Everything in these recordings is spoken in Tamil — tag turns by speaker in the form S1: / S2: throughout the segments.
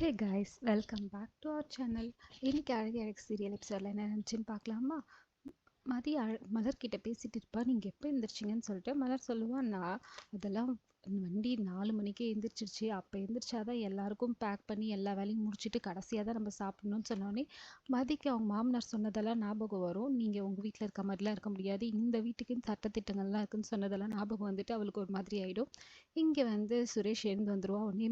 S1: Hey guys, welcome back to our channel. இன்னைக்கு அழகு அழகு சீரியல் எபிசோடில் என்ன நினச்சின்னு பார்க்கலாமா? மலர்கிட்ட பேசிட்டு இருப்பா, நீங்கள் எப்போ எழுந்திரிச்சிங்கன்னு சொல்லிட்டு மலர் சொல்லுவான், நான் அதெல்லாம் வண்டி 4 மணிக்கே எழுந்திரிச்சிருச்சு, அப்போ எழுந்திரிச்சாதான் எல்லாருக்கும் பேக் பண்ணி எல்லா வேலையும் முடிச்சுட்டு கடைசியாக தான் நம்ம சாப்பிடணும்னு சொன்னோடனே மதிக்கு அவங்க மாமனார் சொன்னதெல்லாம் ஞாபகம் வரும். நீங்கள் உங்கள் வீட்டில் இருக்க மாதிரிலாம் இருக்க முடியாது, இந்த வீட்டுக்குன்னு சட்டத்திட்டங்கள்லாம் இருக்குன்னு சொன்னதெல்லாம் ஞாபகம் வந்துட்டு அவளுக்கு ஒரு மாதிரி ஆகிடும். இங்கே வந்து சுரேஷ் எழுந்து வந்துடுவான். உடனே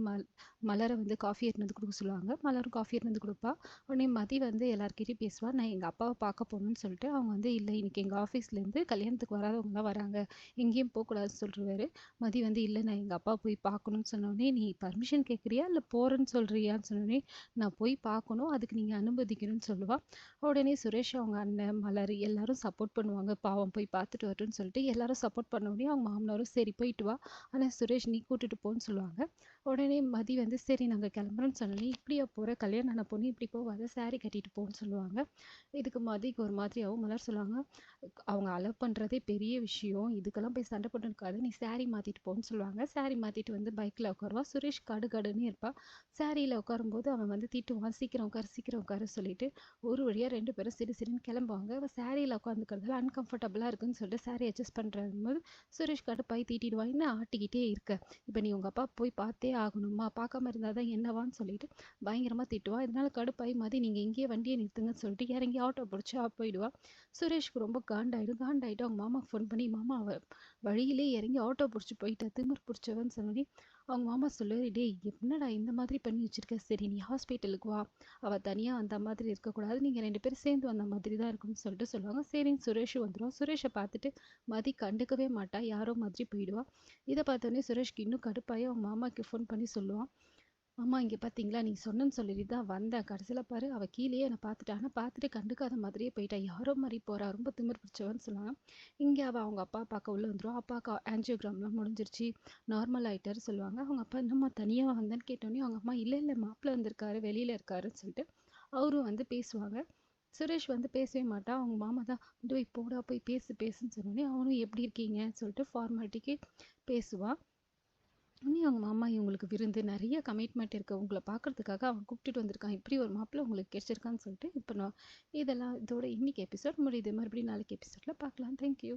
S1: மலரை வந்து காஃபி எடுத்து வந்து கொடுக்க சொல்லுவாங்க. மலரும் காஃபி எடுத்து வந்து கொடுப்பா. உடனே மதி வந்து எல்லாருக்கிட்டையும் பேசுவா, நான் எங்கள் அப்பாவை பார்க்க போகணுன்னு சொல்லிட்டு. அவங்க வந்து இல்லை, இன்னைக்கு எங்கள் ஆஃபீஸ்லேருந்து கல்யாணத்துக்கு வராதவங்களாம் வராங்க, எங்கேயும் போகக்கூடாதுன்னு சொல்லிடுவாரு. மதி வந்து இல்லை, நான் எங்கள் அப்பா போய் பார்க்கணுன்னு சொன்னோடனே, நீ பர்மிஷன் கேட்குறியா இல்லை போகிறேன்னு சொல்கிறியான்னு சொன்னோடனே, நான் போய் பார்க்கணும், அதுக்கு நீங்கள் அனுமதிக்கணும்னு சொல்லுவாள். உடனே சுரேஷ் அவங்க அண்ணன் மலர் எல்லாரும் சப்போர்ட் பண்ணுவாங்க, பாவம் போய் பார்த்துட்டு வரட்டும்னு சொல்லிட்டு எல்லாரும் சப்போர்ட் பண்ண உடனே அவங்க மாமனாரும் சரி போயிட்டு வா, ஆனால் சுரேஷ் நீ கூட்டிட்டு போன்னு சொல்லுவாங்க. உடனே மதி வந்து சரி நாங்கள் கிளம்புறோன்னு சொன்னோன்னே, இப்படியா போகிற, கல்யாணம் ஆன பொண்ணு இப்படி போகாத, சாரி கட்டிட்டு போன்னு சொல்லுவாங்க. இதுக்கு மதிக்கு ஒரு மாதிரியாகவும் மலர் சொல்லுவாங்க, அவங்க அலோவ் பண்ணுறதே பெரிய விஷயம், இதுக்கெல்லாம் போய் சண்டை போட்டு இருக்காது, நீ சாரி மாற்றிட்டு போன்னு சொல்லுவாங்க. சாரி மாற்றிட்டு வந்து பைக்கில் உட்காருவா. சுரேஷ் கடுன்னு இருப்பா. சாரியில் உட்காரும்போது அவன் வந்து திட்டுவான், சீக்கிரம் உட்கார சொல்லிட்டு. ஒரு வழியாக 2 பேரும் சிரின்னு கிளம்புவாங்க. அவள் சாரியில் உட்காந்துக்கிறதுல அன்கம்ஃபர்டபுளாக இருக்குன்னு சொல்லிட்டு சாரி அட்ஜஸ்ட் பண்ணுறது போது சுரேஷ் கடுப்பாய் தீட்டிடுவான், இன்னும் ஆட்டிக்கிட்டே இருக்க, இப்போ நீ உங்கள் அப்பா போய் பார்த்தே ஆகணுமா, பார்க்காம இருந்தால் தான் என்னவான்னு சொல்லிட்டு பயங்கரமாக திட்டுவா. இதனால கடுப்பாய் மதி நீங்கள் இங்கேயே வண்டியை நிறுத்துங்கன்னு சொல்லிட்டு இறங்கி ஆட்டோ பிடிச்சி போயிடுவா. சுரேஷ்க்கு ரொம்ப காண்டாயிட்டு அவங்க மாமாவுக்கு ஃபோன் பண்ணி, மாமா வழியிலே இறங்கி ஆட்டோ பிடிச்சி போயிட்டா, திமிர் பிடிச்சவன்னு சொல்லி அவங்க மாமா சொல்லுவாரு, டேய் என்னடா இந்த மாதிரி பண்ணி வச்சிருக்க, சரி நீ ஹாஸ்பிட்டலுக்கு வா, அவள் தனியாக அந்த மாதிரி இருக்கக்கூடாது, நீங்கள் 2 பேரும் சேர்ந்து வந்த மாதிரி தான் இருக்குன்னு சொல்லிட்டு சொல்லுவாங்க. சரின்னு சுரேஷும் வந்துடுவான். சுரேஷை பார்த்துட்டு மதி கண்டுக்கவே மாட்டா, யாரோ மாதிரி போயிடுவா. இதை பார்த்தோன்னே சுரேஷ்க்கு இன்னும் கடுப்பாகி அவங்க மாமாவுக்கு ஃபோன் பண்ணி சொல்லுவான், அம்மா இங்கே பார்த்தீங்களா, நீ சொன்னேன்னு சொல்லிட்டு தான் வந்தேன், கடைசியில் பாரு அவள் கீழேயே என்னை பார்த்துட்டா, ஆனால் பார்த்துட்டு கண்டுக்காத மாதிரியே போயிட்டா, யாரோ மாதிரி போகிறா, ரொம்ப திமிர் பிடிச்சவன்னு சொன்னாங்க. இங்கே அவள் அவங்க அப்பா பார்க்க உள்ளே வந்துடும். அப்பாவுக்கு ஆன்ஜியோகிராம்லாம் முடிஞ்சிருச்சு, நார்மல் ஆகிட்டாரு சொல்லுவாங்க. அவங்க அப்பா என்னம்மா தனியாக வந்தேன்னு கேட்டோன்னே அவங்க அம்மா இல்லை மாப்பிள்ளை வந்திருக்காரு, வெளியில் இருக்காருன்னு சொல்லிட்டு அவரும் வந்து பேசுவாங்க. சுரேஷ் வந்து பேசவே மாட்டான். அவங்க மாமா தான் போய் போடா போய் பேசுன்னு சொன்னோடனே அவனும் எப்படி இருக்கீங்கன்னு சொல்லிட்டு ஃபார்மாலிட்டிக்கு பேசுவான். உடனே அவங்க மாமா, இவங்களுக்கு விருந்து நிறைய கமிட்மெண்ட் இருக்குது, உங்களை பார்க்கறதுக்காக அவன் கூப்பிட்டுட்டு வந்திருக்கான், இப்படி ஒரு மாப்பிள்ளை உங்களுக்கு கிடைச்சிருக்கான்னு சொல்லிட்டு இப்போ நான் இதெல்லாம் இதோட இன்னைக்கு எபிசோட் முடியுது. மறுபடியும் நாளைக்கு எபிசோடில் பார்க்கலாம். தேங்க்யூ.